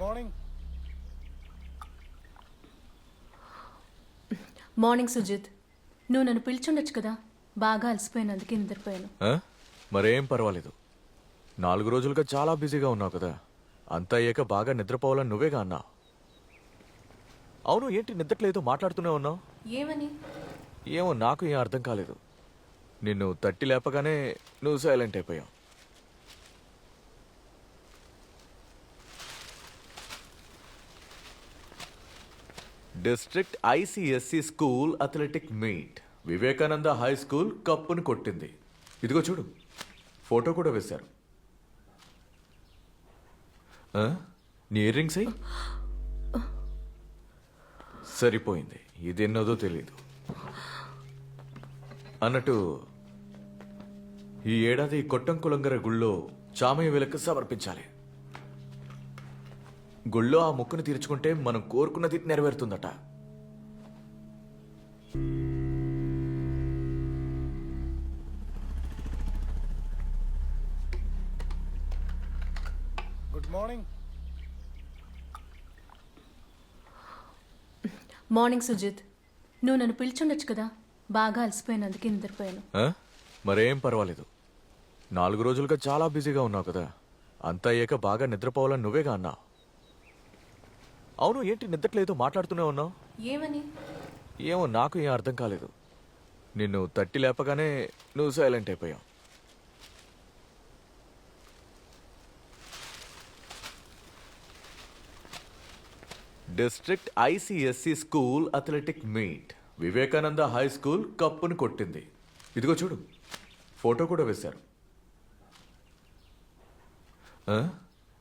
Morning. Morning Sujith, నువ్వు నన్ను పిలిచుండొచ్చు కదా. బాగా అలసిపోయినందుకు నిద్రపోయాను. మరేం పర్వాలేదు. 4 రోజులుగా చాలా బిజీగా ఉన్నావు కదా, అంతా అయ్యాక బాగా నిద్రపోవాలని నువ్వేగా అన్నావు. అవును, ఏంటి నిద్రలేదో మాట్లాడుతూనే ఉన్నావు? ఏమని? ఏమో నాకు ఏం అర్థం కాలేదు. నిన్ను తట్టి లేపగానే నువ్వు సైలెంట్ అయిపోయావు. District ICSE school athletic meet, Vivekananda high school కప్పుని కొట్టింది. ఇదిగో చూడు, ఫోటో కూడా వేశారు. నీ ఇయర్ రింగ్స్ అయ్యి సరిపోయింది. ఇదెన్నదో తెలీదు. అన్నట్టు ఈ ఏడాది కొట్టంకులంగర గుళ్ళో చామయ్య వెలకు సమర్పించాలి. గుళ్ళో ఆ మొక్కును తీర్చుకుంటే మనం కోరుకున్నది నెరవేరుతుందట. Good morning. మార్నింగ్ సుజిత్, నువ్వు నన్ను పిలిచుండొచ్చు కదా. బాగా అలసిపోయినందుకు నిద్రపోయాను. మరేం పర్వాలేదు. 4 రోజులుగా చాలా బిజీగా ఉన్నావు కదా, అంతా అయ్యాక బాగా నిద్రపోవాలని నువ్వేగా అన్నావు. అవును, ఏంటి నిద్రలేదో మాట్లాడుతూనే ఉన్నావు? ఏమని? ఏమో నాకు ఏం అర్థం కాలేదు. నిన్ను తట్టి లేపగానే నువ్వు సైలెంట్ అయిపోయావు. District ICSE school athletic meet, Vivekananda high school కప్పుని కొట్టింది. ఇదిగో చూడు, ఫోటో కూడా వేశారు.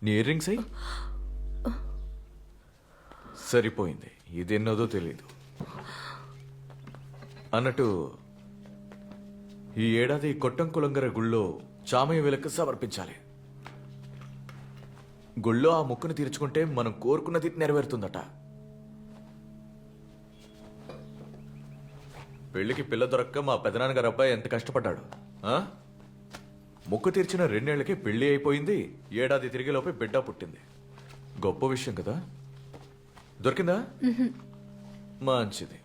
నీ ఇయర్ రింగ్స్ అయ్యి సరిపోయింది. ఇదెన్నదో తెలీదు. అన్నట్టు ఈ ఏడాది కొట్టంకులంగర గుళ్ళో చామయ్య వెలకు సమర్పించాలి. గుళ్ళో ఆ మొక్కును తీర్చుకుంటే మనం కోరుకున్నది నెరవేరుతుందట. పెళ్లికి పిల్ల దొరక్క మా పెదనాన్నగారు అబ్బాయి ఎంత కష్టపడ్డాడు. మొక్కు తీర్చిన 2 ఏళ్లకి పెళ్లి అయిపోయింది. ఏడాది తిరిగేలోపే బిడ్డ పుట్టింది. గొప్ప విషయం కదా. దొరికిందా? మంచిది.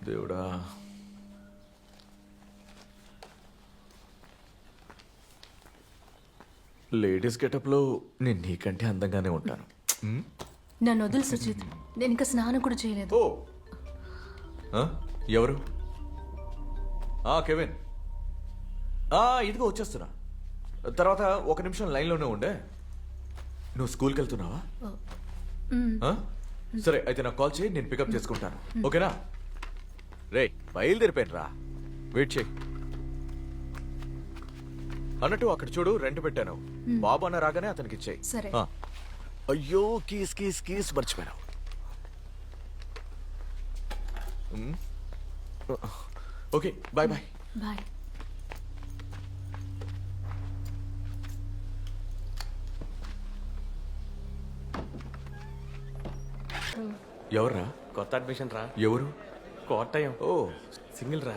దేవుడా, లేడీస్ గెటప్లో నేను నీకంటే అందంగానే ఉంటాను. నన్ను వదులు సుజిత్, నేను ఇంకా స్నానం కూడా చేయలేదు. ఓ, ఎవరు? కెవిన్. ఇదిగో వచ్చేస్తున్నా. తర్వాత 1 నిమిషం లైన్లోనే ఉండే. నువ్వు స్కూల్కి వెళ్తున్నావా? సరే, అయితే నాకు కాల్ చేయి, నేను పికప్ చేసుకుంటాను. ఓకేనా? రే, బయలుదేరిపోయాను రా, వెయిట్ చేయి. అన్నట్టు అక్కడ చూడు, రెంట్ పెట్టాను. బాబు అన్న రాగానే అతనికి ఇచ్చేయి. సరే. అయ్యో, కీస్ కీస్ కీస్ మర్చిపోయాను. Okay, bye bye. బాయ్. ఎవర్రా? కొత్త అడ్మిషన్ రా. ఎవరు? కోటయం. ఓ, సింగిల్ రా.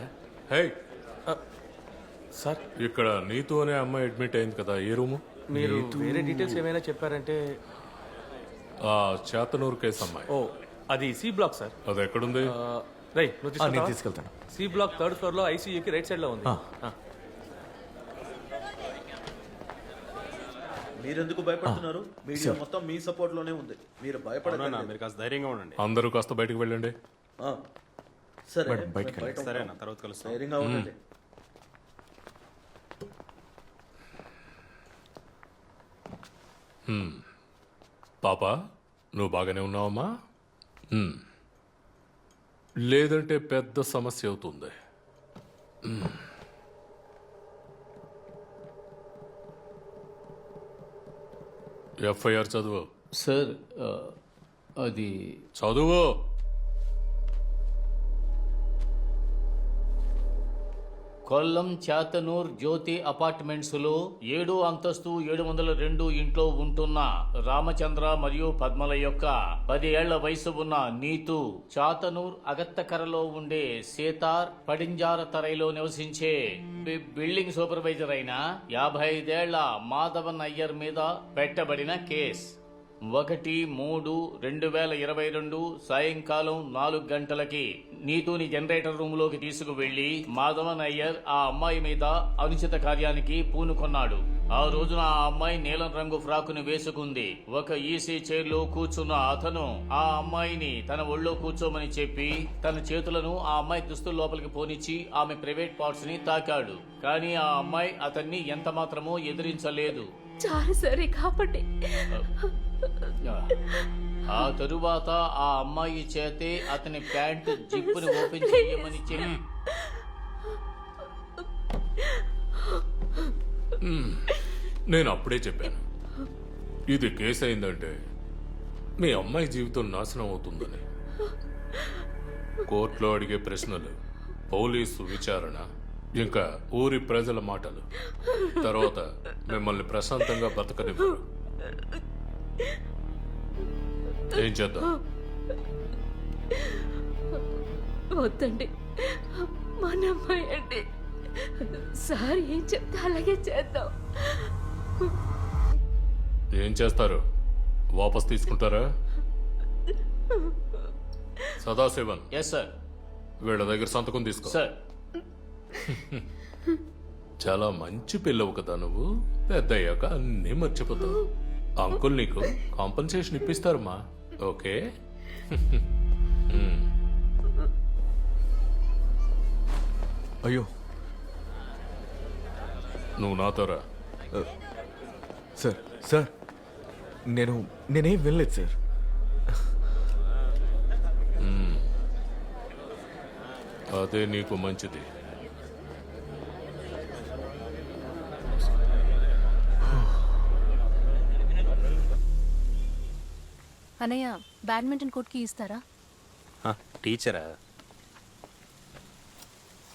హే సార్, ఇక్కడ నీతు అనే అమ్మాయి అడ్మిట్ అయింది కదా, ఏ రూము? మీరు వేరే డీటెయిల్స్ ఏమైనా చెప్పారంటే. ఆ చేతనూరు కేసు అమ్మాయి. ఓ, అది సి బ్లాక్ సార్. అది ఎక్కడుంది? రై, నువ్వు నేను తీసుకుంటావా? తీసుకెళ్తాను. సి బ్లాక్ 3rd ఫ్లోర్ లో ఐసీయూకి రైట్ సైడ్ లో ఉంది. మీరెందుకు భయపడుతున్నారు? మీడియా మొత్తం మీ సపోర్ట్ లోనే ఉంది. మీరు భయపడనా? మీరు కాస్త ధైర్యంగా ఉండండి. అందరూ కాస్త బయటకు వెళ్ళండి. సరే, మేడం, బయటికి బయట సరే అన్న, తర్వాత కలుస్తాం. ధైర్యంగా ఉండండి. పాప, నువ్వు బాగానే ఉన్నావమ్మా? లేదంటే పెద్ద సమస్య అవుతుంది. ఎఫ్ఐఆర్ చదువు. సార్, అది చదువు. కొల్లం చాతనూర్ జ్యోతి అపార్ట్మెంట్స్లో 7వ అంతస్తు 702 ఇంట్లో ఉంటున్న రామచంద్ర మరియు పద్మల యొక్క 10 ఏళ్ల వయసు ఉన్న నీతు, చాతనూర్ అగత్తకరలో ఉండే సేతార్ పడింజార తరైలో నివసించే బిల్డింగ్ సూపర్వైజర్ అయిన 55 ఏళ్ల మాధవన్ అయ్యర్ మీద పెట్టబడిన కేస్. 1/3/2022 సాయంకాలం 4 గంటలకి నీతుని జనరేటర్ రూమ్ లోకి తీసుకువెళ్లి మాధవన్ అయ్యర్ ఆ అమ్మాయి మీద అనుచిత కార్యానికి పూనుకొన్నాడు. ఆ రోజున ఆ అమ్మాయి నీలం రంగు ఫ్రాకుని వేసుకుంది. ఒక ఈసీ చైర్ లో కూర్చున్న అతను ఆ అమ్మాయిని తన ఒళ్ళో కూర్చోమని చెప్పి తన చేతులను ఆ అమ్మాయి దుస్తుల లోపలికి పోనిచ్చి ఆమె ప్రైవేట్ పార్ట్స్ ని తాకాడు. కానీ ఆ అమ్మాయి అతన్ని ఎంత మాత్రమో ఎదిరించలేదు. చాలు సరే కాబట్టి ఆ తరువాత ఆ అమ్మాయి చేతే అతని ప్యాంటు జిప్పుని ఓపెన్ చేయమని చెప్పి నేను అప్పుడే చెప్పాను, ఇది కేసు అయిందంటే మీ అమ్మాయి జీవితం నాశనం అవుతుందని. కోర్టులో అడిగే ప్రశ్నలు, పోలీసు విచారణ, ఇంకా ఊరి ప్రజల మాటలు, తర్వాత మిమ్మల్ని ప్రశాంతంగా బతకనివ్వరు. ఏం చేద్దాం? వద్దండి, మన అమ్మాయి అండి. సార్ ఏం చెప్తే అలాగే చేద్దాం. ఏం చేస్తారు? వాపస్ తీసుకుంటారా? Sadasivan, yes sir. వీళ్ళ దగ్గర సంతకం తీసుకో. సార్, చాలా మంచి పిల్లవు కదా నువ్వు. పెద్దయ్యాక అన్నీ మర్చిపోతావు. అంకుల్ నీకు కాంపన్సేషన్ ఇప్పిస్తారమ్మా. ఓకే? అయ్యో నువ్వు నాతోరా. సార్ సార్ నేనేం వినలేదు సార్. అదే నీకు మంచిది. అన్నయ్య, బ్యాడ్మింటన్ కోర్ట్కి ఇస్తారా? టీచరా?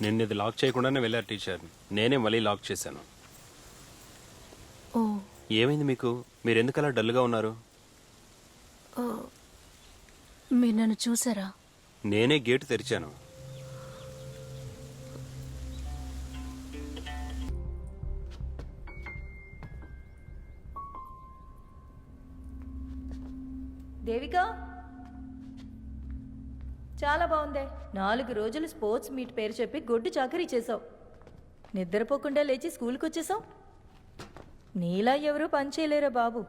నిన్న ఇది లాక్ చేయకుండానే వెళ్ళారు టీచర్. నేనే మళ్ళీ లాక్ చేశాను. ఓ ఏమైంది మీకు? మీరు ఎందుకు అలా డల్గా ఉన్నారు? మీరు నన్ను చూసారా? నేనే గేటు తెరిచాను. దేవిక, చాలా బాగుందే. 4 రోజులు స్పోర్ట్స్ మీట్ పేరు చెప్పి గొడ్డు చాకరీ చేసావు. నిద్రపోకుండా లేచి స్కూల్కి వచ్చేసావు. నీలా ఎవరూ పని చేయలేరా బాబు?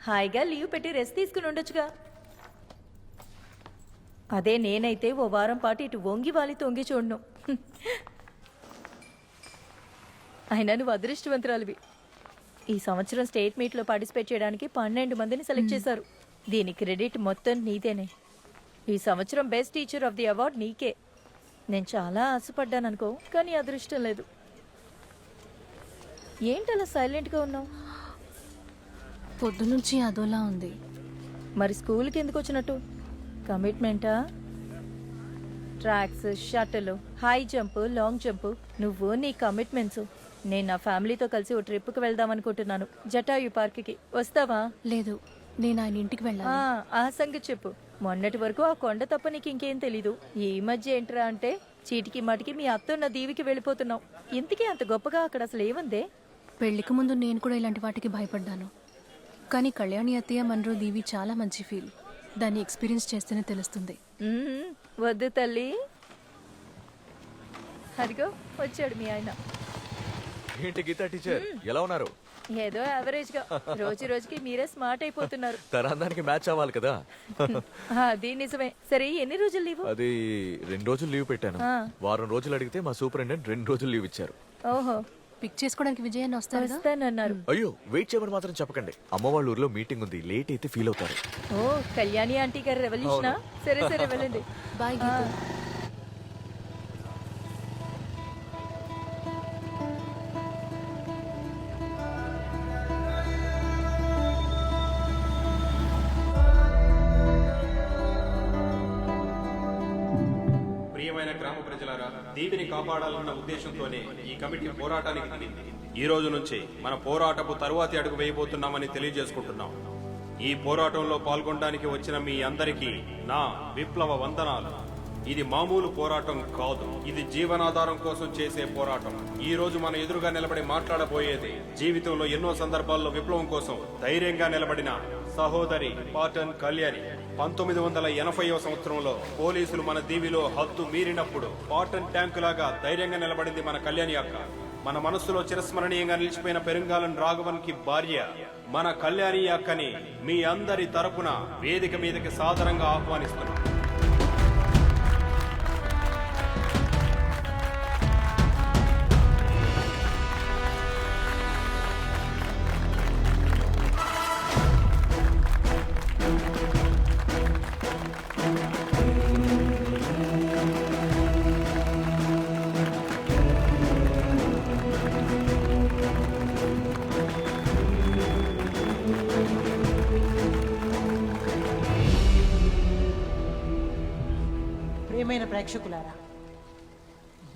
హాయిగా లీవ్ పెట్టి రెస్ట్ తీసుకుని ఉండొచ్చుగా. అదే నేనైతే ఓ వారం పాటు ఇటు వంగి వాలి తొంగి చూడను. అయినా నువ్వు అదృష్టవంతురాలివి. ఈ సంవత్సరం స్టేట్ మీట్లో పార్టిసిపేట్ చేయడానికి 12 మందిని సెలెక్ట్ చేశారు. దీని క్రెడిట్ మొత్తం నీదేనే. ఈ సంవత్సరం best teacher of the award నీకే. నేను చాలా ఆశపడ్డాను అనుకో, కానీ అదృష్టం లేదు. ఏంటి అలా సైలెంట్గా ఉన్నావు? పొద్దునుంచి అదోలా ఉంది. మరి స్కూల్కి ఎందుకు వచ్చినట్టు? కమిట్మెంటా? Tracks, shuttle, high jump, long jump, నువ్వు నీ కమిట్మెంట్స్. నేను నా ఫ్యామిలీతో కలిసి ఓ ట్రిప్కి వెళ్దాం అనుకుంటున్నాను, జటాయు పార్క్కి. వస్తావా? లేదు, నేను ఆయన ఇంటికి వెళ్ళాలి. ఆ సంగతి చెప్పు. మొన్నటి వరకు ఆ కొండ తప్ప నీకు ఇంకేం తెలీదు. ఈ మధ్య ఏంట్రా అంటే చీటికి మాటికి మీ అత్తన్న దీవికి వెళ్ళిపోతున్నావు. ఇంతకీ అంత గొప్పగా అక్కడ అసలు ఏముందే? పెళ్లికి ముందు నేను కూడా ఇలాంటి వాటికి భయపడ్డాను. కానీ కళ్యాణి అత్తయ్య మనరు దీవి చాలా మంచి ఫీల్. దాన్ని ఎక్స్పీరియన్స్ చేస్తేనే తెలుస్తుంది. వద్దు తల్లి. అదిగో వచ్చాడు మీ ఆయన. ఏంటి గీతా టీచర్, ఎలా ఉన్నారు? ఏదో యావరేజ్ గా. రోజు రోజుకి మీరే స్మార్ట్ అయిపోతున్నారు. తరాందానికి మ్యాచ్ అవ్వాలి కదా. అది నిజమే. సరే, ఎన్ని రోజులు లీవు? అది 2 రోజులు లీవ్ పెట్టాను. వారం రోజులు అడిగితే మా సూపరింటెండెంట్ 2 రోజులు లీవ్ ఇచ్చారు. ఓహో, పిక్ చేసుకోవడానికి విజయాన్ని వస్తానన్నారు. అయ్యో, వెయిట్ చేయమని మాత్రం చెప్పకండి. అమ్మ వాళ్ళ ఊర్లో మీటింగ్ ఉంది, లేట్ అయితే ఫీల్ అవుతారు. ఓ, కళ్యాణి ఆంటీ గారి రెవల్యూషనా? సరే సరే, వెళ్ళండి. బాయ్. ప్రియమైన గ్రామ ప్రజలారా, దీవిని కాపాడాలన్న ఉద్దేశంతోనే ఈ కమిటీ పోరాటానికి దిగింది. ఈ రోజు నుంచి మన పోరాటపు తరువాతి అడుగు వేయబోతున్నామని తెలియజేసుకుంటున్నాం. ఈ పోరాటంలో పాల్గొనడానికి వచ్చిన మీ అందరికీ నా విప్లవ వందనాలు. ఇది మామూలు పోరాటం కాదు, ఇది జీవనాధారం కోసం చేసే పోరాటం. ఈ రోజు మన ఎదురుగా నిలబడి మాట్లాడబోయేది జీవితంలో ఎన్నో సందర్భాల్లో విప్లవం కోసం ధైర్యంగా నిలబడిన సహోదరి పాటన్ కళ్యాణి. 1980వ సంవత్సరంలో పోలీసులు మన దీవిలో హద్దు మీరినప్పుడు పాటన్ ట్యాంకు లాగా ధైర్యంగా నిలబడింది మన కళ్యాణి అక్క. మన మనస్సులో చిరస్మరణీయంగా నిలిచిపోయిన పెరుంగాలన్ రాఘవన్ కి భార్య మన కళ్యాణి అక్కని మీ అందరి తరపున వేదిక మీదకి సాదరంగా ఆహ్వానిస్తున్నాం. ప్రియమైన ప్రేక్షకులారా,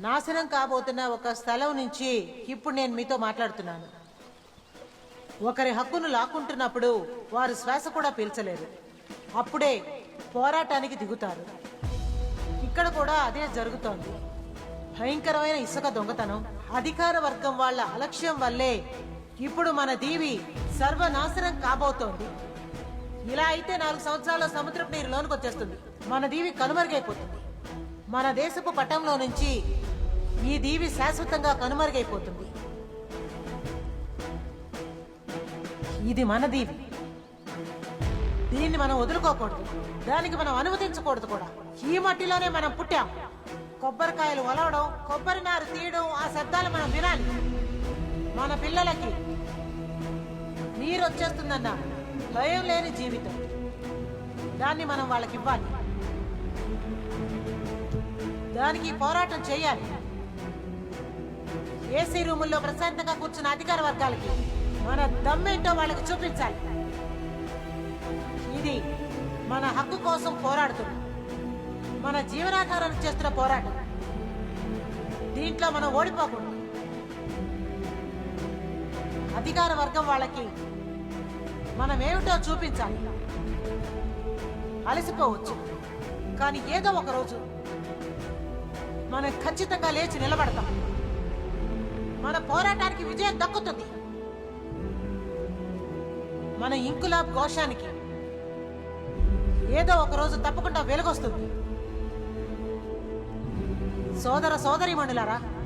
నాశనం కాబోతున్న ఒక స్థలం నుంచి ఇప్పుడు నేను మీతో మాట్లాడుతున్నాను. ఒకరి హక్కును లాక్కుంటున్నప్పుడు వారు శ్వాస కూడా పీల్చలేరు, అప్పుడే పోరాటానికి దిగుతారు. ఇక్కడ కూడా అదే జరుగుతోంది. భయంకరమైన ఇసుక దొంగతనం, అధికార వర్గం వాళ్ళ అలక్ష్యం వల్లే ఇప్పుడు మన దీవి సర్వనాశనం కాబోతోంది. ఇలా అయితే 4 సంవత్సరాల్లో సముద్రపు నీరు లోనికి వచ్చేస్తుంది, మన దీవి కనుమరుగైపోతుంది. మన దేశపు పటంలో నుంచి ఈ దీవి శాశ్వతంగా కనుమరుగైపోతుంది. ఇది మన దీవి, దీన్ని మనం వదులుకోకూడదు, దానికి మనం అనుమతించకూడదు కూడా. ఈ మట్టిలోనే మనం పుట్టాం. కొబ్బరికాయలు ఒలవడం, కొబ్బరి నారు తీయడం, ఆ శబ్దాలు మనం వినాలి. మన పిల్లలకి నీరు వచ్చేస్తుందన్న భయం లేని జీవితం, దాన్ని మనం వాళ్ళకి ఇవ్వాలి. దానికి పోరాటం చేయాలి. ఏసీ రూముల్లో ప్రశాంతంగా కూర్చున్న అధికార వర్గాలకి మన దమ్మేంటో వాళ్ళకి చూపించాలి. ఇది మన హక్కు కోసం పోరాడుతున్నాం, మన జీవనాధారాన్ని చేస్తున్న పోరాటం. దీంట్లో మనం ఓడిపోకూడదు. అధికార వర్గం వాళ్ళకి మనం ఏమిటో చూపించాలి. అలసిపోవచ్చు, కానీ ఏదో ఒక రోజు మనం ఖచ్చితంగా లేచి నిలబడతాం. మన పోరాటానికి విజయం దక్కుతుంది. మన ఇంకులాబ్ ఘోషానికి ఏదో ఒక రోజు తప్పకుండా వెలుగొస్తుంది. సోదర సోదరీమణులారా,